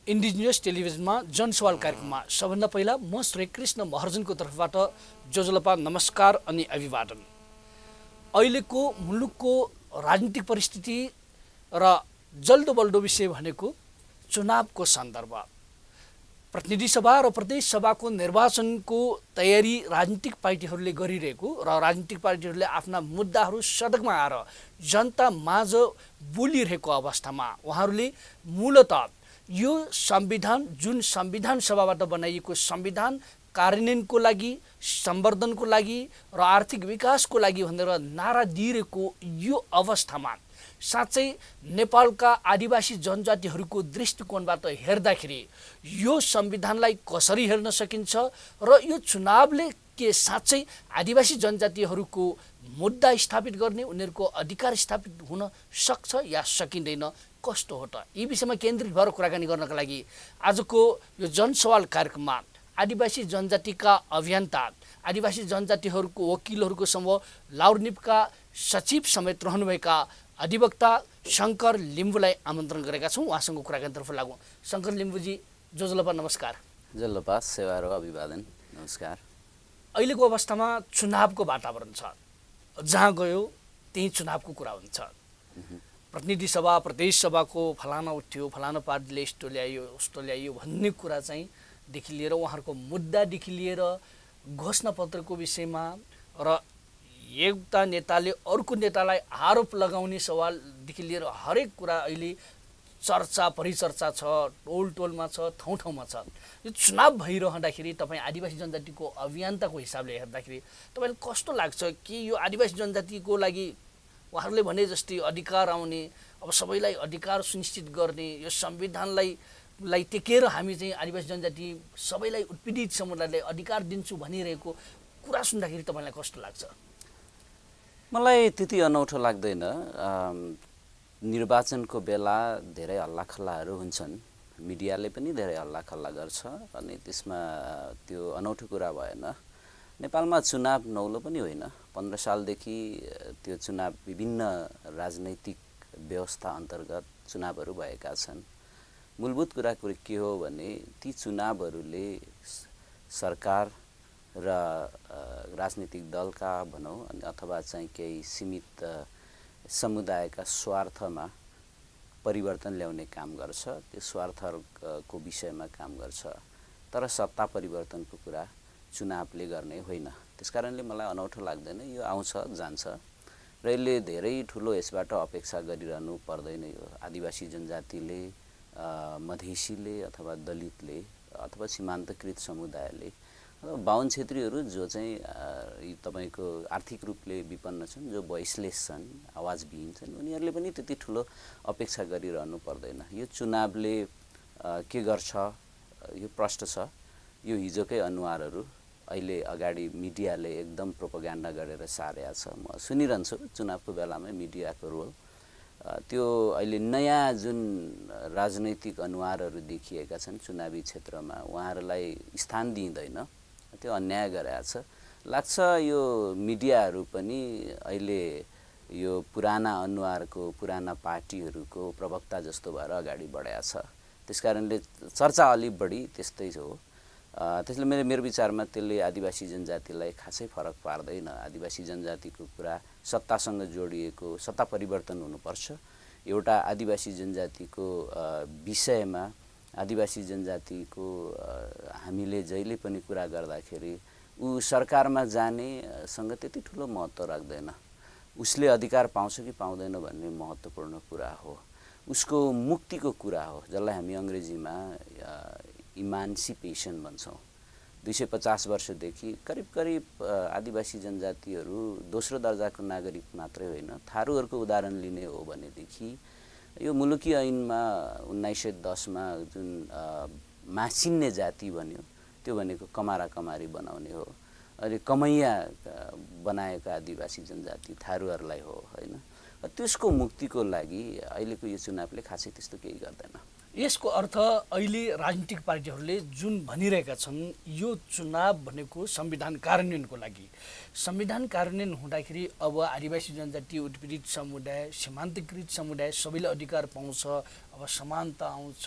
Indigenous टेलिभिजनमा जनसवाल कार्यक्रममा सबभन्दा पहिला म श्री कृष्ण महर्जनको तर्फबाट जोजलपा नमस्कार अनि अभिवादन। अहिलेको मुलुकको राजनीतिक परिस्थिति र जल्दो बल्दो विषय भनेको चुनावको सन्दर्भ। प्रतिनिधि सभा र प्रदेश सभाको निर्वाचनको तयारी राजनीतिक पार्टीहरूले गरिरहेको र राजनीतिक पार्टीहरूले आफ्ना मुद्दाहरू सडकमा आएर जनता माझ बोलिरहेको अवस्थामा उहाँहरूले मूलतः यो संविधान जुन संविधान सभाबाट बनाइएको संविधान कार्यान्वयनको लागि, सम्वर्धनको लागि र आर्थिक विकासको लागि भनेर नारा दिइरहेको यो अवस्थामा साँच्चै नेपालका आदिवासी जनजातिहरूको दृष्टिकोणबाट हेर्दाखेरि यो संविधानलाई कसरी हेर्न सकिन्छ र यो चुनावले के साँच्चै आदिवासी जनजातिहरूको मुद्दा स्थापित गर्ने, उनीहरूको अधिकार स्थापित हुन सक्छ या सकिँदैन, कस्तो हो त? यी विषयमा केन्द्रित भएर कुराकानी गर्नका लागि आजको यो जनसवाल कार्यक्रममा आदिवासी जनजातिका अभियन्ता, आदिवासी जनजातिहरूको वकिलहरूको समूह लाउरनिपका सचिव समेत रहनुभएका अधिवक्ता शङ्कर लिम्बूलाई आमन्त्रण गरेका छौँ। उहाँसँग कुराकानीतर्फ लागौँ। शङ्कर लिम्बूजी, जोजलपा नमस्कार। जोजलपा सेवा र अभिवादन, नमस्कार। अहिलेको अवस्थामा चुनावको वातावरण छ, जहाँ गयो त्यही चुनावको कुरा हुन्छ। प्रतिनिधि सभा, प्रदेश सभाको फलाना उठ्यो, फलाना पार्टीले यस्तो ल्यायो उस्तो ल्यायो भन्ने कुरा चाहिँ देखि लिएर उहाँहरूको मुद्दादेखि लिएर घोषणापत्रको विषयमा र एउटा नेताले अर्को नेतालाई आरोप लगाउने सवालदेखि लिएर हरेक कुरा अहिले चर्चा परिचर्चा छ, टोल टोलमा छ, ठाउँ ठाउँमा छ। यो चुनाव भइरहँदाखेरि तपाईँ आदिवासी जनजातिको अभियन्ताको हिसाबले हेर्दाखेरि तपाईँलाई कस्तो लाग्छ कि यो आदिवासी जनजातिको लागि उहाँहरूले भने जस्तै अधिकार आउने, अब सबैलाई अधिकार सुनिश्चित गर्ने, यो संविधानलाई टेकेर हामी चाहिँ आदिवासी जनजाति सबैलाई उत्पीडित समुदायलाई अधिकार दिन्छु भनिरहेको कुरा सुन्दाखेरि तपाईँलाई कस्तो लाग्छ? मलाई त्यति अनौठो लाग्दैन। निर्वाचनको बेला धेरै हल्लाखल्लाहरू हुन्छन्, मिडियाले पनि धेरै हल्लाखल्ला गर्छ अनि त्यसमा त्यो अनौठो कुरा भएन। नेपालमा चुनाव नौलो पनि होइन, 15 सालदेखि त्यो चुनाव विभिन्न राजनैतिक व्यवस्था अन्तर्गत चुनावहरू भएका छन्। मूलभूत कुरा के हो भने ती चुनावहरूले सरकार र राजनीतिक दलका भनौँ अथवा चाहिँ केही सीमित समुदायका स्वार्थमा परिवर्तन ल्याउने काम गर्छ, त्यो स्वार्थको विषयमा काम गर्छ। तर सत्ता परिवर्तनको कुरा चुनावले गर्ने होइन। त्यसकारणले मलाई अनौठो लाग्दैन, यो आउँछ जान्छ र यसले धेरै ठुलो यसबाट अपेक्षा गरिरहनु पर्दैन। यो आदिवासी जनजातिले, मधेसीले अथवा दलितले अथवा सीमान्तकृत समुदायले अथवा बाहुन क्षेत्रीहरू जो चाहिँ तपाईँको आर्थिक रूपले विपन्न छन्, जो भोइसलेस छन्, आवाजविहीन छन्, उनीहरूले पनि त्यति ठुलो अपेक्षा गरिरहनु पर्दैन। यो चुनावले के गर्छ यो प्रश्न छ। यो हिजोकै अनुहारहरू अहिले अगाडि मिडियाले एकदम प्रोपोगेन्डा गरेर सारेको छ। म सुनिरहन्छु चुनावको बेलामै मिडियाको रोल। त्यो अहिले नयाँ जुन राजनैतिक अनुहारहरू देखिएका छन् चुनावी क्षेत्रमा, उहाँहरूलाई स्थान दिइँदैन, त्यो अन्याय गरेको छ लाग्छ। यो मिडियाहरू पनि अहिले यो पुराना अनुहारको, पुराना पार्टीहरूको प्रवक्ता जस्तो भएर अगाडि बढाएको छ। त्यसकारणले चर्चा अलि बढी त्यस्तै हो। त्यसले मेरो विचारमा त्यसले आदिवासी जनजातिलाई खासै फरक पार्दैन। आदिवासी जनजातिको कुरा सत्तासँग जोडिएको, सत्ता परिवर्तन हुनुपर्छ। एउटा आदिवासी जनजातिको विषयमा आदिवासी जनजातिको हामीले जहिले पनि कुरा गर्दाखेरि ऊ सरकारमा जानेसँग त्यति ठुलो महत्त्व राख्दैन। उसले अधिकार पाउँछ कि पाउँदैन भन्ने महत्त्वपूर्ण कुरा हो। उसको मुक्तिको कुरा हो, जसलाई हामी अङ्ग्रेजीमा इमान्सिपेसन भन्छौँ। 250 वर्षदेखि करिब आदिवासी जनजातिहरू दोस्रो दर्जाको नागरिक मात्रै होइन, थारूहरूको उदाहरण लिने हो भनेदेखि यो मुलुकी ऐनमा 1910मा जुन मासिन्ने जाति बन्यो त्यो भनेको कमारा कमारी बनाउने हो। अहिले कमैया बनाएका आदिवासी जनजाति थारूहरूलाई हो होइन। त्यसको मुक्तिको लागि अहिलेको यो चुनावले खासै त्यस्तो केही गर्दैन। यसको अर्थ अहिले राजनीतिक पार्टीहरूले जुन भनिरहेका छन् यो चुनाव भनेको संविधान कार्यान्वयनको लागि। संविधान कार्यान्वयन हुँदाखेरि अब आदिवासी जनजाति, उत्पीडित समुदाय, सीमान्तकृत समुदाय सबैले अधिकार पाउँछ, अब समानता आउँछ,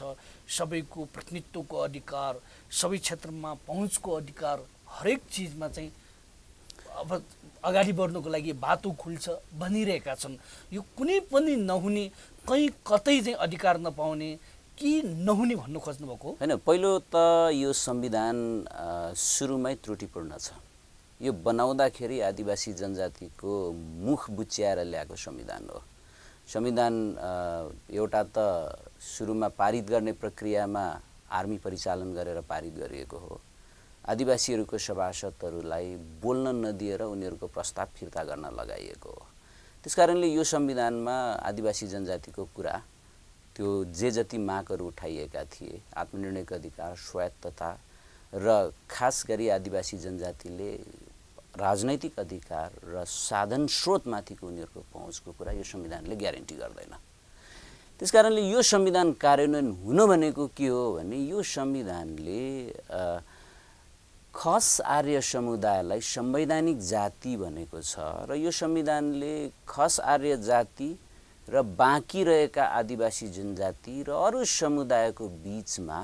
सबैको प्रतिनिधित्वको अधिकार, सबै क्षेत्रमा पहुँचको अधिकार, हरेक चिजमा चाहिँ अब अगाडि बढ्नुको लागि बाटो खुल्छ भनिरहेका छन्। यो कुनै पनि नहुने, कहीँ कतै चाहिँ अधिकार नपाउने कि नहुने भन्नु खोज्नुभएको होइन। पहिलो त यो संविधान सुरुमै त्रुटिपूर्ण छ। यो बनाउँदाखेरि आदिवासी जनजातिको मुख बुच्याएर ल्याएको संविधान हो। संविधान एउटा त सुरुमा पारित गर्ने प्रक्रियामा आर्मी परिचालन गरेर पारित गरिएको हो। आदिवासीहरूको सभासदहरूलाई बोल्न नदिएर उनीहरूको प्रस्ताव फिर्ता गर्न लगाइएको हो। त्यसकारणले यो संविधानमा आदिवासी जनजातिको कुरा, त्यो जे जति मागहरू उठाइएका थिए, आत्मनिर्णयको अधिकार, स्वायत्तता र खास गरी आदिवासी जनजातिले राजनैतिक अधिकार र साधन स्रोतमाथिको उनीहरूको पहुँचको कुरा यो संविधानले ग्यारेन्टी गर्दैन। त्यसकारणले यो संविधान कार्यान्वयन हुन भनेको के हो भने यो संविधानले खस आर्य समुदायलाई संवैधानिक जाति भनेको छ र यो संविधानले खस आर्य जाति र बाँकी रहेका आदिवासी जनजाति र अरू समुदायको बीचमा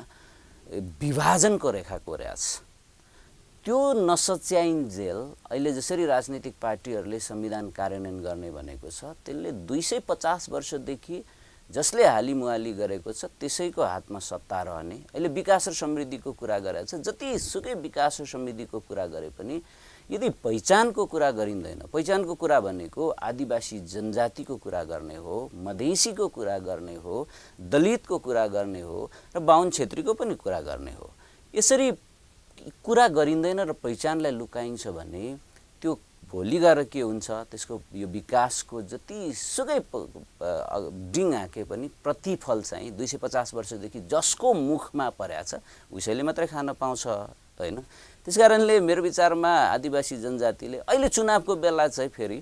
विभाजनको रेखा कोरेको छ। त्यो नसच्याइन्जेल अहिले जसरी राजनीतिक पार्टीहरूले संविधान कार्यान्वयन गर्ने भनेको छ, त्यसले 250 वर्षदेखि जसले हालिमुहाली गरेको छ त्यसैको हातमा सत्ता रहने। अहिले विकास र समृद्धिको कुरा गरेको छ। जतिसुकै विकास र समृद्धिको कुरा गरे पनि यदि पहिचानको कुरा गरिँदैन, पहिचानको कुरा भनेको आदिवासी जनजातिको कुरा गर्ने हो, मधेसीको कुरा गर्ने हो, दलितको कुरा गर्ने हो र बाहुन क्षेत्रीको पनि कुरा गर्ने हो। यसरी कुरा गरिँदैन र पहिचानलाई लुकाइन्छ भने त्यो भोलि गएर के हुन्छ, त्यसको यो विकासको जतिसुकै डिङ हाके पनि प्रतिफल चाहिँ 250 वर्षदेखि जसको मुखमा परेको छ उसैले मात्रै खान पाउँछ, होइन। त्यसकारणले मेरो विचारमा आदिवासी जनजातिले अहिले चुनावको बेला चाहिँ फेरि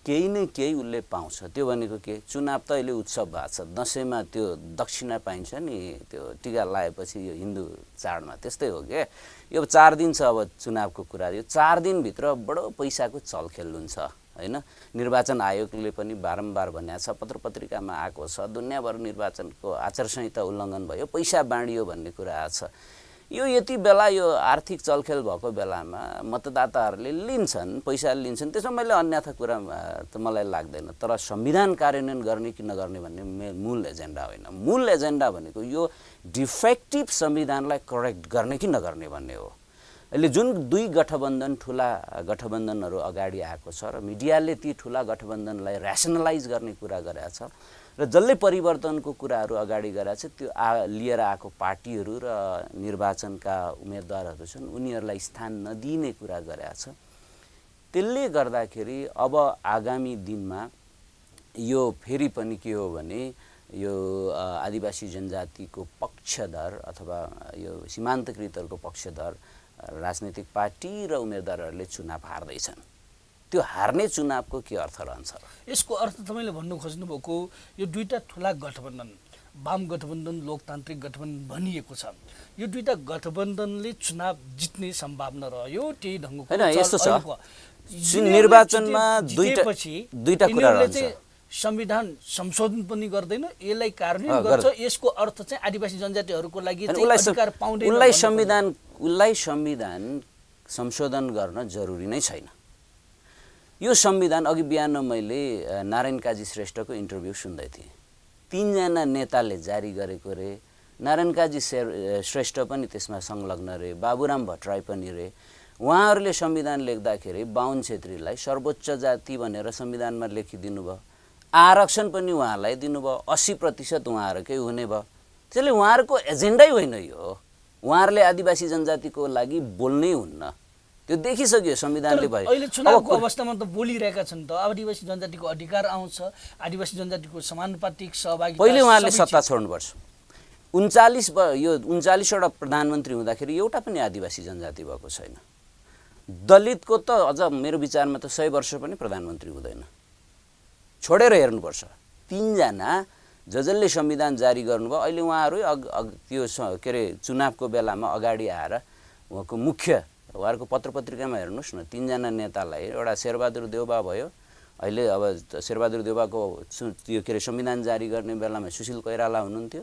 केही न केही उसले पाउँछ। त्यो भनेको के, चुनाव त अहिले उत्सव भएको छ। दसैँमा त्यो दक्षिणा पाइन्छ नि, त्यो टिका लगाएपछि यो हिन्दू चाडमा त्यस्तै हो क्या। यो 4 दिन छ अब चुनावको कुरा। यो 4 दिनभित्र बडो पैसाको चलखेल हुन्छ, होइन। निर्वाचन आयोगले पनि बारम्बार भनेको छ, पत्र पत्रिकामा आएको छ, दुनियाँभर निर्वाचनको आचार संहिता उल्लङ्घन भयो, पैसा बाँडियो भन्ने कुरा आएको छ। यो यति बेला यो आर्थिक चलखेल भएको बेलामा मतदाताहरूले लिन्छन्, पैसा लिन्छन्, त्यसमा मैले अन्यथा कुरा त मलाई लाग्दैन। तर संविधान कार्यान्वयन गर्ने कि नगर्ने भन्ने मूल एजेन्डा होइन। मूल एजेन्डा भनेको यो डिफेक्टिभ संविधानलाई करेक्ट गर्ने कि नगर्ने भन्ने हो। अहिले जुन 2 गठबन्धन, ठुला गठबन्धनहरू अगाडि आएको छ र मिडियाले ती ठुला गठबन्धनलाई ऱ्यासनलाइज गर्ने कुरा गरेको छ र जसले परिवर्तनको कुराहरू अगाडि गराएको छ त्यो लिएर आएको पार्टीहरू र निर्वाचनका उम्मेदवारहरू छन्, उनीहरूलाई स्थान नदिने कुरा गरेको छ। त्यसले गर्दाखेरि अब आगामी दिनमा यो फेरि पनि के हो भने यो आदिवासी जनजातिको पक्षधर अथवा यो सीमान्तकृतहरूको पक्षधर राजनीतिक पार्टी र उम्मेदवारहरूले चुनाव हार्दैछन्। त्यो हार्ने चुनावको के अर्थ रहन्छ? यसको अर्थ तपाईँले भन्नु खोज्नुभएको यो 2टा ठुला गठबन्धन, वाम गठबन्धन, लोकतान्त्रिक गठबन्धन भनिएको छ, यो 2टा गठबन्धनले चुनाव जित्ने सम्भावना रह्यो। त्यही ढङ्गको होइन, यस्तो छ निर्वाचनमा दुईटा कुरा रहन्छ। संविधान संशोधन पनि गर्दैन, यसलाई कार्यान्वयन गर्छ। यसको अर्थ चाहिँ आदिवासी जनजातिहरूको लागि अधिकार पाउँदैन। उसलाई संविधान संशोधन गर्न जरुरी नै छैन। यो संविधान अघि बिहान मैले नारायण काजी श्रेष्ठको इन्टरभ्यू सुन्दै थिएँ। 3 जना नेताले जारी गरेको रे, नारायण काजी श्रेष्ठ पनि त्यसमा संलग्न रे, बाबुराम भट्टराई पनि रे। उहाँहरूले संविधान लेख्दाखेरि बाहुन क्षेत्रीलाई सर्वोच्च जाति भनेर संविधानमा लेखिदिनु भयो। आरक्षण पनि उहाँलाई दिनुभयो, 80% उहाँहरूकै हुने भयो। त्यसले उहाँहरूको एजेन्डै होइन यो। उहाँहरूले आदिवासी जनजातिको लागि बोल्नै हुन्न, त्यो देखिसक्यो संविधानले भयो। अहिले चुनावको अवस्थामा त बोलिरहेका छन् त, आदिवासी जनजातिको अधिकार आउँछ, आदिवासी जनजातिको समानुपातिक सहभागिता। पहिले उहाँहरूले सत्ता छोड्नुपर्छ। 39वटा प्रधानमन्त्री हुँदाखेरि एउटा पनि आदिवासी जनजाति भएको छैन। दलितको त अझ मेरो विचारमा त 100 वर्ष पनि प्रधानमन्त्री हुँदैन। छोडेर हेर्नुपर्छ। 3 जना जसले संविधान जारी गर्नुभयो अहिले उहाँहरू त्यो के अरे चुनावको बेलामा अगाडि आएर उहाँको उहाँहरूको पत्रपत्रिकामा हेर्नुहोस् न 3 जना नेतालाई एउटा शेरबहादुर देउबा भयो अहिले अब शेरबहादुर देउबाको त्यो के अरे संविधान जारी गर्ने बेलामा सुशील कोइराला हुनुहुन्थ्यो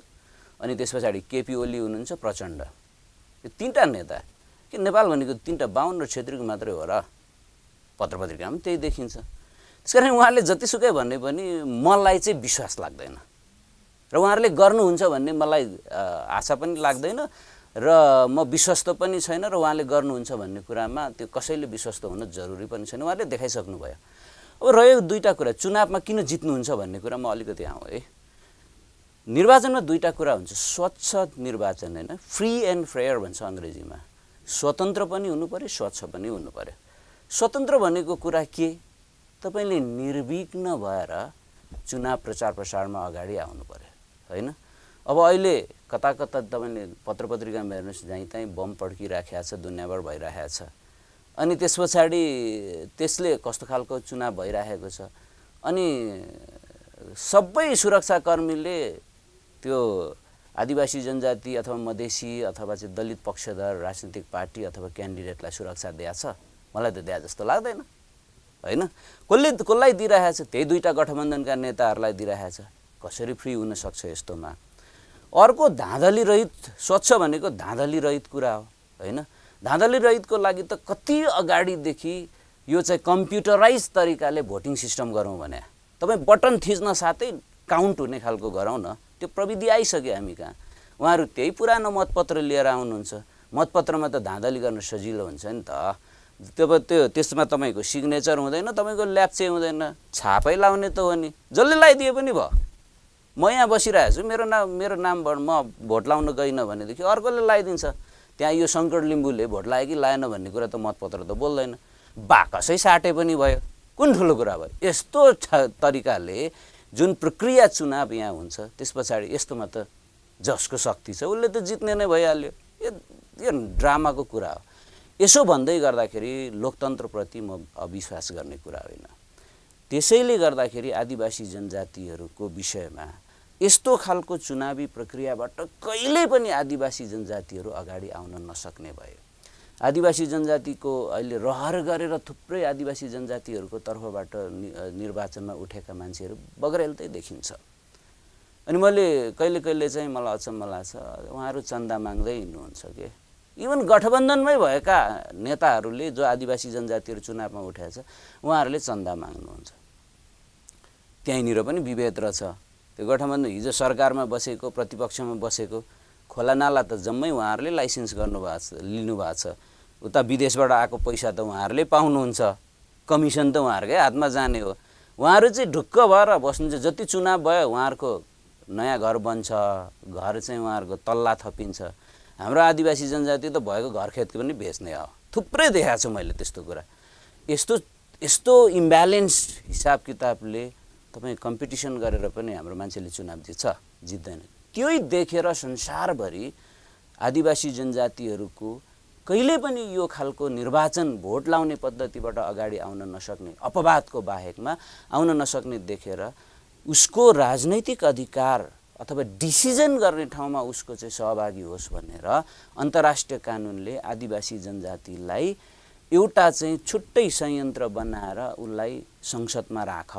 अनि त्यस पछाडि केपी ओली हुनुहुन्छ प्रचण्ड यो 3टा नेता के नेपाल भनेको 3टा बाहुन र छेत्रीको मात्रै हो र पत्रपत्रिकामा त्यही देखिन्छ त्यसकारण उहाँहरूले जतिसुकै भन्ने पनि मलाई चाहिँ विश्वास लाग्दैन र उहाँहरूले गर्नुहुन्छ भन्ने मलाई आशा पनि लाग्दैन र म विश्वस्त पनि छैन र उहाँले गर्नुहुन्छ भन्ने कुरामा त्यो कसैले विश्वस्त हुन जरुरी पनि छैन उहाँहरूले देखाइसक्नु भयो अब रह्यो दुईटा कुरा चुनावमा किन जित्नुहुन्छ भन्ने कुरा म अलिकति आउँ है निर्वाचनमा दुईटा कुरा हुन्छ स्वच्छ निर्वाचन हैन फ्री एन्ड फेयर भन्छ अङ्ग्रेजीमा स्वतन्त्र पनि हुनु पर्यो स्वच्छ पनि हुनु पर्यो स्वतन्त्र भनेको कुरा के तपाईले निर्विघ्न भएर चुनाव प्रचार प्रसारमा अगाडि आउनु पर्यो हैन अब अहिले कता कता तपाईले पत्रपत्रिकामा हेर्नुस् जहीँ बम पड्किराखेको छ दुनियाभर भइराखेको छ अनि त्यसपछि त्यसले कस्तो खालको चुनाव भइराखेको छ अनि सबै सुरक्षाकर्मीले त्यो आदिवासी जनजाति अथवा मधेसी अथवा चाहिँ दलित पक्षधर राजनीतिक पार्टी अथवा क्यान्डिडेटलाई सुरक्षा दिया छ मलाई त दिया जस्तो लाग्दैन हैन कसलाई दिइरहेको छ त्यही दुईटा गठबन्धनका नेताहरूलाई दिइरहेको छ कसरी फ्री हुन सक्छ यस्तोमा अर्को धाँधली रहित स्वच्छ भनेको धाँधली रहित कुरा हो हैन धाँधली रहितको लागि त कति अगाडिदेखि यो चाहिँ कम्प्युटराइज तरिकाले भोटिङ सिस्टम गरौँ भने तपाई बटन थिच्न साथै काउन्ट हुने खालको गरौँ न त्यो प्रविधि आइसक्यो हामी कहाँ उहाँहरू त्यही पुरानो मतपत्र लिएर आउनुहुन्छ मतपत्रमा त धाँधली गर्न सजिलो हुन्छ नि त त्यसमा तपाईको सिग्नेचर हुँदैन तपाईको ल्याप्चे हुँदैन छापै लाउने त हो नि जसले लगाइदिए पनि भयो म यहाँ बसिरहेको छु मेरो नामबाट म भोट लाउन गइन भनेदेखि अर्कोले लगाइदिन्छ त्यहाँ यो शङ्कर लिम्बुले भोट लायो कि लाएन भन्ने कुरा त मतपत्र त बोल्दैन बाकसै साटे पनि भयो कुन ठुलो कुरा भयो यस्तो तरिकाले जुन प्रक्रिया चुनाव यहाँ हुन्छ त्यसपछि यस्तोमा त जसको शक्ति छ उसले त जित्ने नै भइहाल्यो यो ड्रामाको कुरा हो यसो भन्दै गर्दाखेरि लोकतन्त्रप्रति म अविश्वास गर्ने कुरा होइन त्यसैले गर्दाखेरि आदिवासी जनजातिहरूको विषयमा यस्तो खालको चुनावी प्रक्रियाबाट कहिल्यै पनि आदिवासी जनजातिहरू अगाडि आउन नसक्ने भयो आदिवासी जनजातिको अहिले रहर गरेर थुप्रै आदिवासी जनजातिहरूको तर्फबाट निर्वाचनमा उठेका मान्छेहरू बगरेलतै देखिन्छ अनि मैले कहिले चाहिँ मलाई अचम्म लाग्छ उहाँहरू चन्दा माग्दै हिँड्नुहुन्छ के इभन गठबन्धनमै भएका नेताहरूले जो आदिवासी जनजातिहरू चुनावमा उठेको छ उहाँहरूले चन्दा माग्नुहुन्छ त्यहीँनिर पनि विभेद रहेछ त्यो गठबन्धन हिजो सरकारमा बसेको प्रतिपक्षमा बसेको खोला नाला त जम्मै उहाँहरूले लाइसेन्स लिनुभएको छ उता विदेशबाट आएको पैसा त उहाँहरूले पाउनुहुन्छ कमिसन त उहाँहरूकै हातमा जाने हो उहाँहरू चाहिँ ढुक्क भएर बस्नुहुन्छ जति चुनाव भयो उहाँहरूको नयाँ घर बन्छ घर चाहिँ उहाँहरूको तल्ला थपिन्छ हाम्रो आदिवासी जनजाति त भएको घर खेतको पनि बेच्ने हो थुप्रै देखाएको छु मैले त्यस्तो कुरा यस्तो इम्ब्यालेन्स हिसाब किताबले तपाईँ कम्पिटिसन गरेर पनि हाम्रो मान्छेले चुनाव जित्दैन त्यही देखेर संसारभरि आदिवासी जनजातिहरूको कहिले पनि यो खालको निर्वाचन भोट लाउने पद्धतिबाट अगाडि आउन नसक्ने अपवादको बाहेकमा आउन नसक्ने देखेर उसको राजनैतिक अधिकार अथवा डिसिजन गर्ने ठाउँमा उसको चाहिँ सहभागी होस् भनेर अन्तर्राष्ट्रिय कानुनले आदिवासी जनजातिलाई एउटा चाहिँ छुट्टै संयन्त्र बनाएर उसलाई संसदमा राख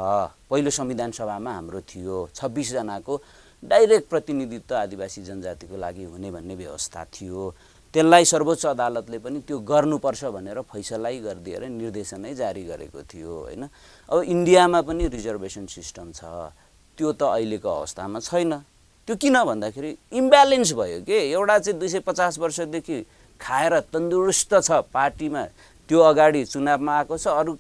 पहिलो संविधान सभामा हाम्रो थियो 26 जनाको डाइरेक्ट प्रतिनिधित्व आदिवासी जनजातिको लागि हुने भन्ने व्यवस्था थियो त्यसलाई सर्वोच्च अदालतले पनि त्यो गर्नुपर्छ भनेर फैसलै गरिदिएर निर्देशनै जारी गरेको थियो हैन अब इन्डियामा पनि रिजर्भेसन सिस्टम छ त्यो त अहिलेको अवस्थामा छैन त्यो किन भन्दाखेरि इम्ब्यालेन्स भयो के एउटा चाहिँ 250 वर्षदेखि खाएर तन्दुरुस्त छ पार्टीमा त्यो अगाडि चुनावमा आएको छ अरु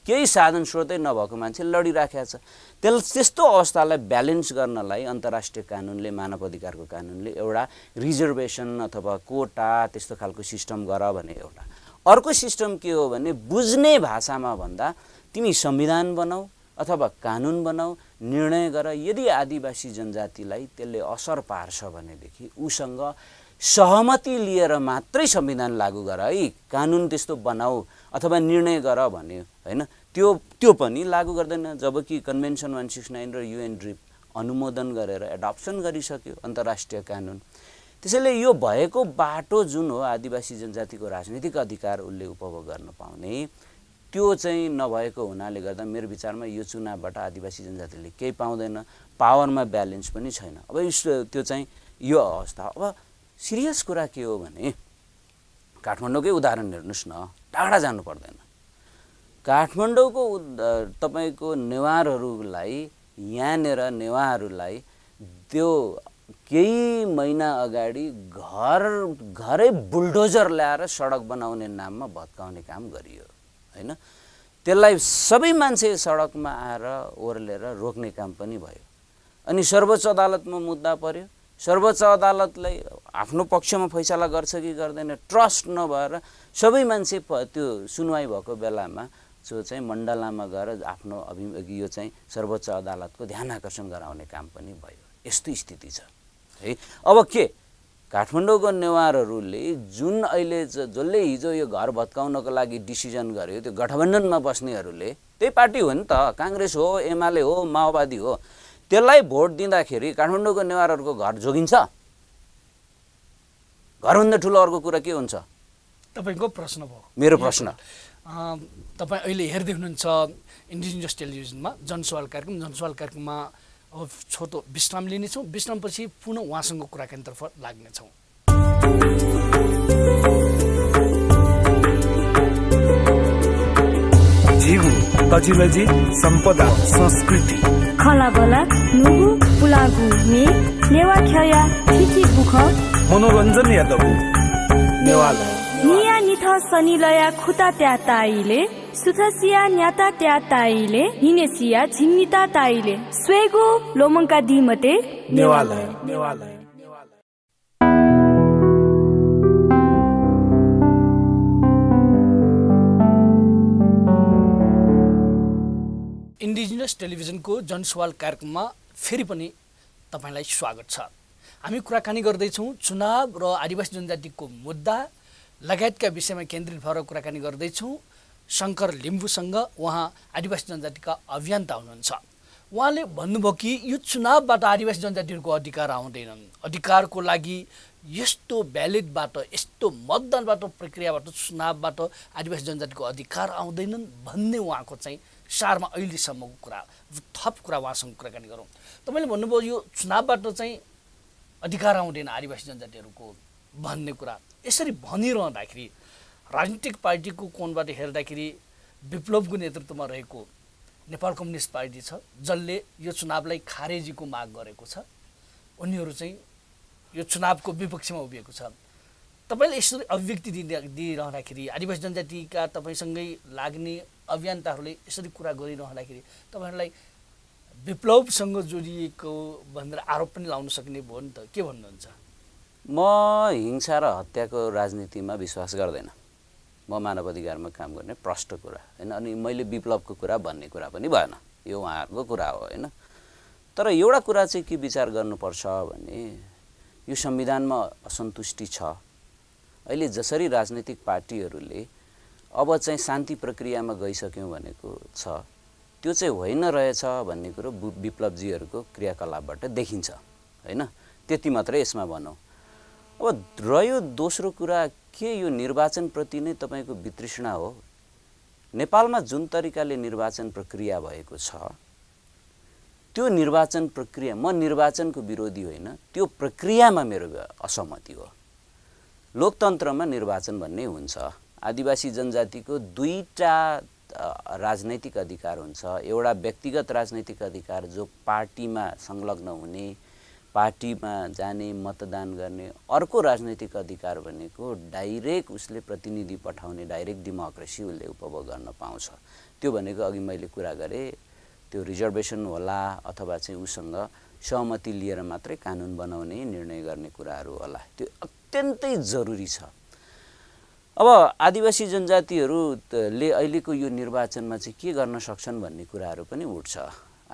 केही साधन स्रोतै नभएको मान्छे लडिराखेको छ त्यस्तो अवस्थालाई ब्यालेन्स गर्नलाई अन्तर्राष्ट्रिय कानुनले मानव अधिकारको कानुनले एउटा रिजर्भेसन अथवा कोटा त्यस्तो खालको सिस्टम गर भने एउटा अर्को सिस्टम के हो भने बुझ्ने भाषामा भन्दा तिमी संविधान बनाऊ अथवा कानुन बनाऊ निर्णय गर यदि आदिवासी जनजातिलाई त्यसले असर पार्छ भनेदेखि उसँग सहमति लिएर मात्रै संविधान लागू गर है कानुन त्यस्तो बनाऊ अथवा निर्णय गर भन्यो हैन त्यो पनि लागू गर्दैन जबकि कन्भेन्सन 169 र UN ड्रिप अनुमोदन गरेर एडप्सन गरिसक्यो अन्तर्राष्ट्रिय कानुन। त्यसैले यो भएको बाटो जुन हो आदिवासी जनजातिको राजनीतिक अधिकार उसले उपभोग गर्न पाउने, त्यो चाहिँ नभएको हुनाले गर्दा मेरो विचारमा यो चुनावबाट आदिवासी जनजातिले केही पाउँदैन, पावरमा ब्यालेन्स पनि छैन। अब त्यो चाहिँ यो अवस्था। अब सिरियस कुरा के हो भने काठमाडौँकै उदाहरण हेर्नुहोस् न, टाढा जानु पर्दैन। काठमाडौँको तपाईँको नेवारहरूलाई यहाँनिर नेवारहरूलाई त्यो केही महिना अगाडि घरै बुलडोजर ल्याएर सडक बनाउने नाममा भत्काउने काम गरियो हैन। त्यसलाई सबै मान्छे सडकमा आएर ओर्लेर रोक्ने काम पनि भयो। अनि सर्वोच्च अदालतमा मुद्दा पर्यो। सर्वोच्च अदालतलाई आफ्नो पक्षमा फैसला गर्छ कि गर्दैन ट्रस्ट नभएर सबै मान्छे त्यो सुनवाई भएको बेलामा जो चाहिँ मण्डलामा गएर आफ्नो यो चाहिँ सर्वोच्च अदालतको ध्यान आकर्षण गराउने काम पनि भयो। यस्तो स्थिति छ है। अब के काठमाडौँको नेवारहरूले जुन अहिले जसले हिजो यो घर भत्काउनको लागि डिसिजन गर्यो, त्यो गठबन्धनमा बस्नेहरूले त्यही पार्टी हो नि त, काङ्ग्रेस हो, एमाले हो, माओवादी हो, त्यसलाई भोट दिँदाखेरि काठमाडौँको नेवारहरूको घर जोगिन्छ? घरभन्दा ठुलो अर्को कुरा के हुन्छ? तपाईँको प्रश्न भयो। मेरो प्रश्न। तपाईँ अहिले हेर्दै हुनुहुन्छ इन्डिजिनियस टेलिभिजनमा जनसवाल कार्यक्रम। जनसवाल कार्यक्रममा अब छोटो विश्राम लिनेछौँ। विश्रामपछि पुनः उहाँसँग कुराकानीतर्फ लाग्नेछौँ। जीव तजिलजी सम्पदा संस्कृति खलाबला नुगु पुलागु मे नेवा ख्या थिथि बुख मनोरञ्जन यादव नेवाला निया निथ सनिलया खुता त्या ताइले सुथसिया न्याता त्या ताइले निनेसिया झिन्निता ताइले स्वेगु लोमंका दिमते नेवाला नेवाला इन्डिजिनियस टेलिभिजनको जनसवाल कार्यक्रममा फेरि पनि तपाईँलाई स्वागत छ। हामी कुराकानी गर्दैछौँ चुनाव र आदिवासी जनजातिको मुद्दा लगायतका विषयमा केन्द्रित भएर कुराकानी गर्दैछौँ शङ्कर लिम्बूसँग। उहाँ आदिवासी जनजातिका अभियन्ता हुनुहुन्छ। उहाँले भन्नुभयो कि यो चुनावबाट आदिवासी जनजातिहरूको अधिकार आउँदैनन्, अधिकारको लागि यस्तो ब्यालेटबाट, यस्तो मतदानबाट, प्रक्रियाबाट, चुनावबाट आदिवासी जनजातिको अधिकार आउँदैनन् भन्ने उहाँको चाहिँ सारमा अहिलेसम्मको कुरा। थप कुरा उहाँसँग कुराकानी गरौँ। तपाईँले भन्नुभयो यो चुनावबाट चाहिँ अधिकार आउँदैन आदिवासी जनजातिहरूको भन्ने कुरा। यसरी भनिरहँदाखेरि राजनीतिक पार्टीको कोणबाट हेर्दाखेरि विप्लवको नेतृत्वमा रहेको नेपाल कम्युनिस्ट पार्टी छ, जसले यो चुनावलाई खारेजीको माग गरेको छ, उनीहरू चाहिँ यो चुनावको विपक्षमा उभिएको छ। तपाईँले यसरी अभिव्यक्ति दिइरहँदाखेरि आदिवासी जनजातिका तपाईँसँगै लाग्ने अभियन्ताहरूले यसरी कुरा गरिरहँदाखेरि तपाईँहरूलाई विप्लवसँग जोडिएको भनेर आरोप पनि लाउन सक्ने भयो नि त, के भन्नुहुन्छ? म हिंसा र हत्याको राजनीतिमा विश्वास गर्दैन। म मानव अधिकारमा काम गर्ने प्रष्ट कुरा हैन। अनि मैले विप्लवको कुरा भन्ने कुरा पनि भएन, यो उहाँहरूको कुरा हो हैन। तर एउटा कुरा चाहिँ के विचार गर्नुपर्छ भने यो संविधानमा असन्तुष्टि छ। अहिले जसरी राजनीतिक पार्टीहरूले अब चाहिँ शान्ति प्रक्रियामा गइसक्यौँ भनेको छ, त्यो चाहिँ होइन रहेछ भन्ने कुरो विप्लवजीहरूको क्रियाकलापबाट देखिन्छ हैन। त्यति मात्रै यसमा भनौँ। अब रह्यो दोस्रो कुरा के यो निर्वाचनप्रति नै तपाईँको वितृष्णा हो। नेपालमा जुन तरिकाले निर्वाचन प्रक्रिया भएको छ, त्यो निर्वाचन प्रक्रिया, म निर्वाचनको विरोधी होइन, त्यो प्रक्रियामा मेरो असहमति हो। लोकतन्त्रमा निर्वाचन भन्ने हुन्छ। आदिवासी जनजातिको दुईटा राजनैतिक अधिकार हुन्छ। एउटा व्यक्तिगत राजनैतिक अधिकार जो पार्टीमा संलग्न हुने, पार्टीमा जाने, मतदान गर्ने। अर्को राजनैतिक अधिकार भनेको डाइरेक्ट उसले प्रतिनिधि पठाउने, डाइरेक्ट डेमोक्रेसी उसले उपभोग गर्न पाउँछ। त्यो भनेको अघि मैले कुरा गरेँ, त्यो रिजर्भेसन होला अथवा चाहिँ उसँग सहमति लिएर मात्रै कानुन बनाउने, निर्णय गर्ने कुराहरू होला। त्यो अत्यन्तै जरुरी छ। अब आदिवासी जनजातिहरूले अहिलेको यो निर्वाचनमा चाहिँ के गर्न सक्छन् भन्ने कुराहरू पनि उठ्छ।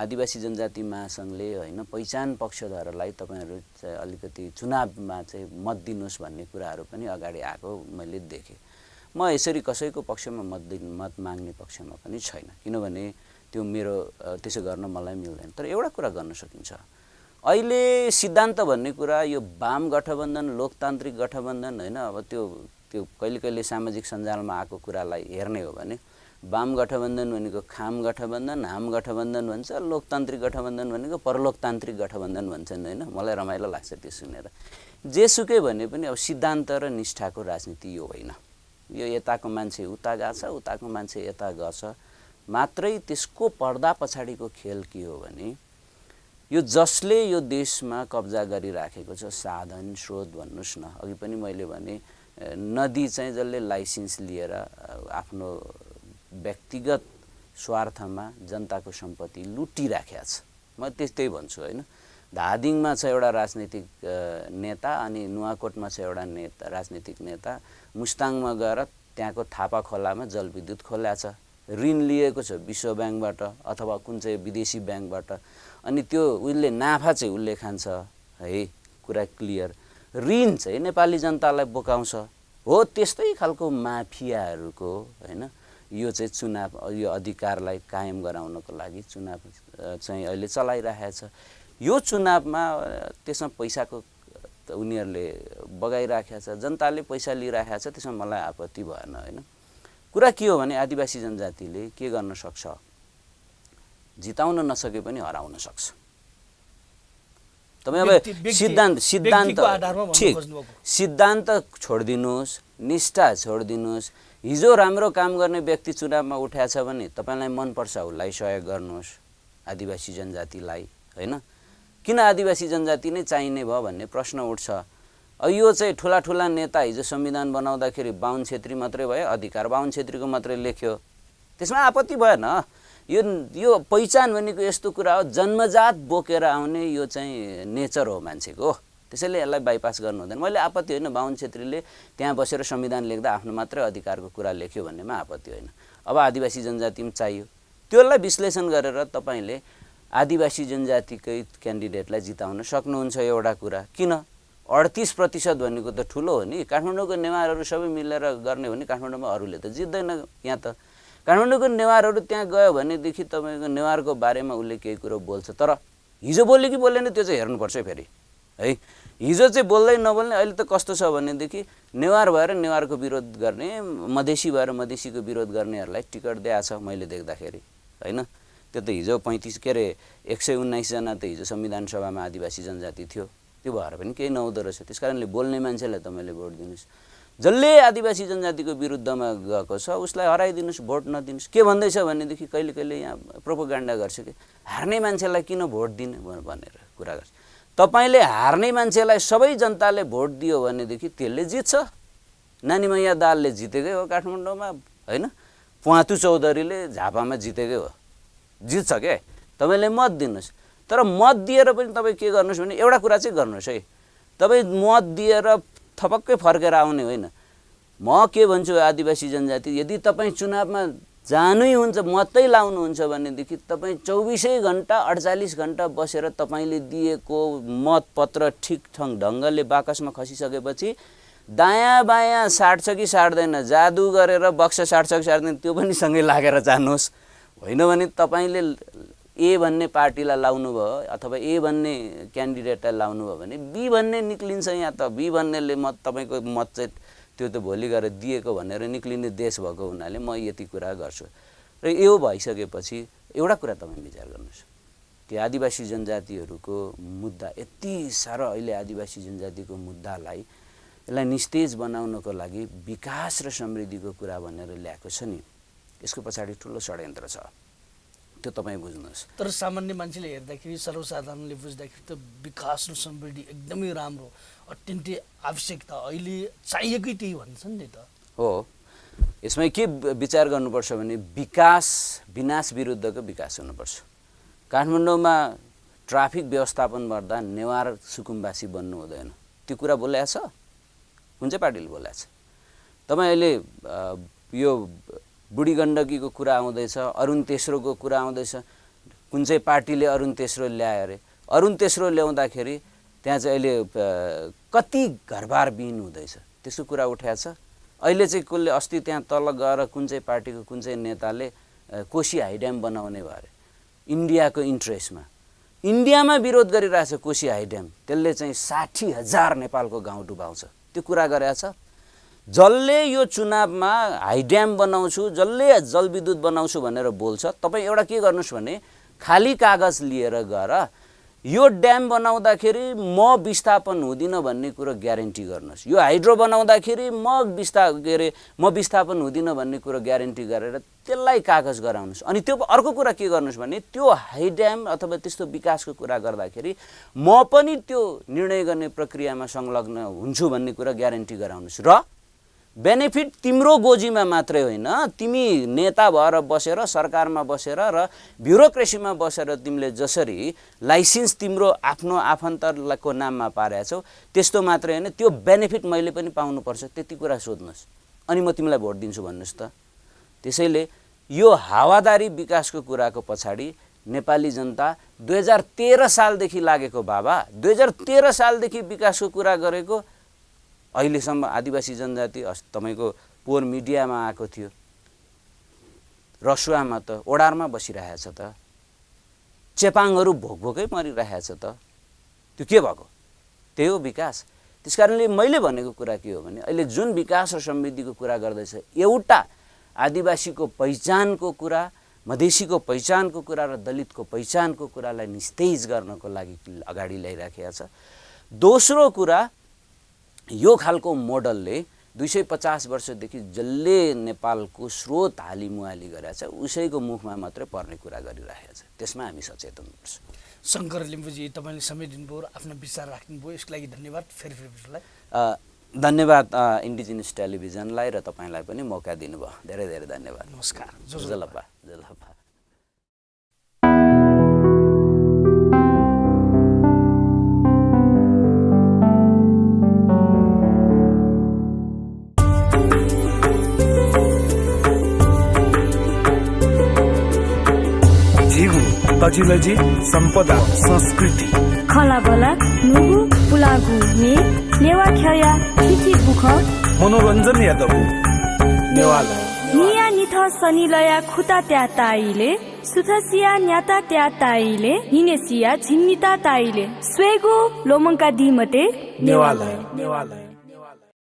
आदिवासी जनजाति महासङ्घले होइन पहिचान पक्षधरलाई तपाईँहरू चाहिँ अलिकति चुनावमा चाहिँ मत दिनुहोस् भन्ने कुराहरू पनि अगाडि आएको मैले देखेँ। म यसरी कसैको पक्षमा मत माग्ने पक्षमा पनि छैन, किनभने त्यो मेरो त्यसो गर्न मलाई मिल्दैन। तर एउटा कुरा गर्न सकिन्छ, अहिले सिद्धान्त भन्ने कुरा यो वाम गठबन्धन लोकतान्त्रिक गठबन्धन होइन, अब त्यो कहिले कहिले सामाजिक सञ्जालमा आएको कुरालाई हेर्ने हो भने वाम गठबन्धन भनेको खाम गठबन्धन, हाम गठबन्धन भन्छ, लोकतान्त्रिक गठबन्धन भनेको परलोकतान्त्रिक गठबन्धन भन्छन् होइन। मलाई रमाइलो लाग्छ त्यो सुनेर। जेसुकै भने पनि अब सिद्धान्त र निष्ठाको राजनीति यो होइन। यो यताको मान्छे उता गएको छ, उताको मान्छे यता गछ मात्रै। त्यसको पर्दा पछाडिको खेल के हो भने यो जसले यो देशमा कब्जा गरिराखेको छ साधन स्रोत भन्नुहोस् न, अघि पनि मैले भने नदी चाहिँ जसले लाइसेन्स लिएर आफ्नो व्यक्तिगत स्वार्थमा जनताको सम्पत्ति लुटिराखेको छ, म त्यस्तै भन्छु होइन। धादिङमा छ एउटा राजनीतिक नेता अनि नुवाकोटमा छ एउटा नेता राजनीतिक नेता, मुस्ताङमा गएर त्यहाँको थापा खोलामा जलविद्युत खोल्या छ, ऋण लिएको छ विश्व ब्याङ्कबाट अथवा कुन चाहिँ विदेशी ब्याङ्कबाट, अनि त्यो उसले नाफा चाहिँ उसले खान्छ है, कुरा क्लियर। ऋण चाहिँ नेपाली जनतालाई बोकाउँछ हो। त्यस्तै खालको माफियाहरूको होइन यो चाहिँ चुनाव यो अधिकारलाई कायम गराउनको लागि चुनाव चाहिँ अहिले चलाइरहेको छ। यो चुनावमा त्यसमा पैसाको उनीहरूले बगाइराखेको छ, जनताले पैसा लिइराखेको छ, त्यसमा मलाई आपत्ति भएन होइन। कुरा के हो भने आदिवासी जनजातिले के गर्न सक्छ, जिताउन नसके पनि हराउन सक्छ। तपाईँ अब सिद्धान्त छोडिदिनुहोस्, निष्ठा छोडिदिनुहोस्। हिजो राम्रो काम गर्ने व्यक्ति चुनावमा उठाएछ भने तपाईँलाई मनपर्छ उसलाई सहयोग गर्नुहोस्, आदिवासी जनजातिलाई होइन। किन आदिवासी जनजाति नै चाहिने भयो भन्ने प्रश्न उठ्छ। यो चाहिँ ठुला ठुला नेता हिजो संविधान बनाउँदाखेरि बाहुन छेत्री मात्रै भयो, अधिकार बाहुन छेत्रीको मात्रै लेख्यो, त्यसमा आपत्ति भएन। यो पहिचान भनेको यस्तो कुरा हो, जन्मजात बोकेर आउने यो चाहिँ नेचर हो मान्छेको, त्यसैले यसलाई बाइपास गर्नु हुँदैन। मैले आपत्ति होइन, बाहुन छेत्रीले त्यहाँ बसेर संविधान लेख्दा आफ्नो मात्रै अधिकारको कुरा लेख्यो भन्नेमा आपत्ति होइन। अब आदिवासी जनजाति पनि चाहियो, त्यसलाई विश्लेषण गरेर तपाईँले आदिवासी जनजातिकै क्यान्डिडेटलाई जिताउन सक्नुहुन्छ। एउटा कुरा किन 38% भनेको त ठुलो हो नि। काठमाडौँको नेवारहरू सबै मिलेर गर्ने हो नि, काठमाडौँमा अरूले त जित्दैन। यहाँ त काठमाडौँको नेवारहरू त्यहाँ गयो भनेदेखि तपाईँको नेवारको बारेमा उसले केही कुरो बोल्छ, तर हिजो बोल्यो कि बोलेन त्यो चाहिँ हेर्नुपर्छ फेरि है। हिजो चाहिँ बोल्दै नबोल्ने। अहिले त कस्तो छ भनेदेखि नेवार भएर नेवारको विरोध गर्ने, मधेसी भएर मधेसीको विरोध गर्नेहरूलाई टिकट दिएको छ मैले देख्दाखेरि होइन। त्यो त हिजो 119 जना त हिजो संविधान सभामा आदिवासी जनजाति थियो, त्यो भएर पनि केही नहुँदो रहेछ। त्यस कारणले बोल्ने मान्छेलाई तपाईँले भोट दिनुहोस्, जसले आदिवासी जनजातिको विरुद्धमा गएको छ उसलाई हराइदिनुहोस्, भोट नदिनुहोस्। के भन्दैछ भनेदेखि कहिले कहिले यहाँ प्रोपोगन्डा गर्छ कि हार्ने मान्छेलाई किन भोट दिने भनेर कुरा गर्छ। तपाईँले हार्ने मान्छेलाई सबै जनताले भोट दियो भनेदेखि त्यसले जित्छ। नानीमैया दालले जितेकै हो काठमाडौँमा होइन, पुवातु चौधरीले झापामा जितेकै हो, जित्छ क्या। तपाईँले मत दिनुहोस्, तर मत दिएर पनि तपाईँ के गर्नुहोस् भने एउटा कुरा चाहिँ गर्नुहोस् है, तपाईँ मत दिएर थपक्कै फर्केर आउने होइन। म के भन्छु आदिवासी जनजाति, यदि तपाईँ चुनावमा जानै हुन्छ मतै लाउनुहुन्छ भनेदेखि तपाईँ 24 घन्टा 48 घन्टा बसेर तपाईँले दिएको मतपत्र ठिक ढङ्गले बाकसमा खसिसकेपछि दायाँ बायाँ साट्छ कि साट्दैन, जादु गरेर बक्सा साट्छ कि साट्दैन त्यो पनि सँगै लागेर जानुहोस्। होइन भने तपाईँले ए भन्ने पार्टीलाई लाउनु भयो अथवा ए भन्ने क्यान्डिडेटलाई लाउनु भयो भने बी भन्ने निक्लिन्छ। यहाँ त बी भन्नेले मत तपाईँको मत चाहिँ त्यो त भोलि गएर दिएको भनेर निक्लिने देश भएको हुनाले म यति कुरा गर्छु। र यो भइसकेपछि एउटा कुरा तपाईँ विचार गर्नुहोस्, कि आदिवासी जनजातिहरूको मुद्दा यति साह्रो अहिले आदिवासी जनजातिको मुद्दालाई यसलाई निस्तेज बनाउनको लागि विकास र समृद्धिको कुरा भनेर ल्याएको छ नि, यसको पछाडि ठुलो षड्यन्त्र छ, त्यो तपाईँ बुझ्नुहोस्। तर सामान्य मान्छेले हेर्दाखेरि सर्वसाधारणले बुझ्दाखेरि त विकास र समृद्धि एकदमै राम्रो अत्यन्तै आवश्यकता अहिले चाहिएकै त्यही भन्छन् नि त हो। यसमा के विचार गर्नुपर्छ भने विकास विनाश विरुद्धको विकास हुनुपर्छ। काठमाडौँमा ट्राफिक व्यवस्थापन गर्दा नेवार सुकुम्बासी बन्नु हुँदैन, त्यो कुरा बोलेको छ, कुन चाहिँ पार्टीले बोलेको छ? तपाईँ अहिले यो बुढी गण्डकीको कुरा आउँदैछ, अरुण तेस्रोको कुरा आउँदैछ, कुन चाहिँ पार्टीले अरुण तेस्रो ल्यायो अरे? अरुण तेस्रो ल्याउँदाखेरि त्यहाँ चाहिँ अहिले कति घरबार विहीन हुँदैछ त्यसको कुरा उठाएको छ। अहिले चाहिँ कसले अस्ति त्यहाँ तल गएर कुन चाहिँ पार्टीको कुन चाहिँ नेताले कोशी हाई ड्याम बनाउने भएर इन्डियाको इन्ट्रेस्टमा इन्डियामा विरोध गरिरहेछ कोशी हाई ड्याम, त्यसले चाहिँ 60,000 नेपालको गाउँ डुबाउँछ, त्यो कुरा गरेको छ। जसले यो चुनावमा हाई ड्याम बनाउँछु, जसले जलविद्युत बनाउँछु भनेर बोल्छ, तपाईँ एउटा के गर्नुहोस् भने खाली कागज लिएर गएर यो ड्याम बनाउँदाखेरि म विस्थापन हुँदिनँ भन्ने कुरो ग्यारेन्टी गर्नुहोस्, यो हाइड्रो बनाउँदाखेरि म विस्थापन हुँदिनँ भन्ने कुरो ग्यारेन्टी गरेर त्यसलाई कागज गराउनुहोस्। अनि त्यो अर्को कुरा के गर्नुहोस् भने त्यो हाई ड्याम अथवा त्यस्तो विकासको कुरा गर्दाखेरि म पनि त्यो निर्णय गर्ने प्रक्रियामा संलग्न हुन्छु भन्ने कुरा ग्यारेन्टी गराउनुहोस्। र बेनिफिट तिम्रो गोजीमा मात्रै होइन, तिमी नेता भएर बसेर सरकारमा बसेर र ब्युरोक्रेसीमा बसेर तिमीले जसरी लाइसेन्स तिम्रो आफ्नो आफन्तको नाममा पारेछौ त्यस्तो मात्रै होइन, त्यो बेनिफिट मैले पनि पाउनुपर्छ, त्यति कुरा सोध्नुहोस् अनि म तिमीलाई भोट दिन्छु भन्नुहोस् त। त्यसैले यो हावादारी विकासको कुराको पछाडि नेपाली जनता 2013 सालदेखि लागेको बाबा, 2013 सालदेखि विकासको कुरा गरेको अहिलेसम्म आदिवासी जनजाति तपाईँको पोहोर मिडियामा आएको थियो, रसुवामा त ओडारमा बसिरहेछ त, चेपाङहरू भोकभोकै मरिरहेछ त, त्यो के भएको? त्यही हो विकास। त्यसकारणले मैले भनेको कुरा के हो भने अहिले जुन विकास र समृद्धिको कुरा गर्दैछ, एउटा आदिवासीको पहिचानको कुरा, मधेसीको पहिचानको कुरा र दलितको पहिचानको कुरालाई निस्तेज गर्नको लागि अगाडि ल्याइराखेको छ। दोस्रो कुरा, यो खालको मोडलले 250 वर्षदेखि जसले नेपालको स्रोत हालिमुहाली गरेको छ उसैको मुखमा मात्रै पर्ने कुरा गरिरहेको छ, त्यसमा हामी सचेत हुनुपर्छ। शङ्कर लिम्बूजी, तपाईँले समय दिनुभयो, आफ्नो विचार राख्नुभयो, यसको लागि धन्यवाद। फेरि धन्यवाद इन्डिजिनियस टेलिभिजनलाई र तपाईँलाई पनि मौका दिनुभयो, धेरै धेरै धन्यवाद। नमस्कार। जोजलपा जोजलपा। तजिलजी सम्पदा संस्कृति खलाबला नुगु पुलागु ने नेवा ख्या खिची बुख मनोरञ्जन यादव नेवालय निया निथ सनिलया खुता त्या ताइले सुथसिया न्याता त्या ताइले निनेसिया झिन्निता ताइले स्वेगु लोमंका दिमते नेवालय।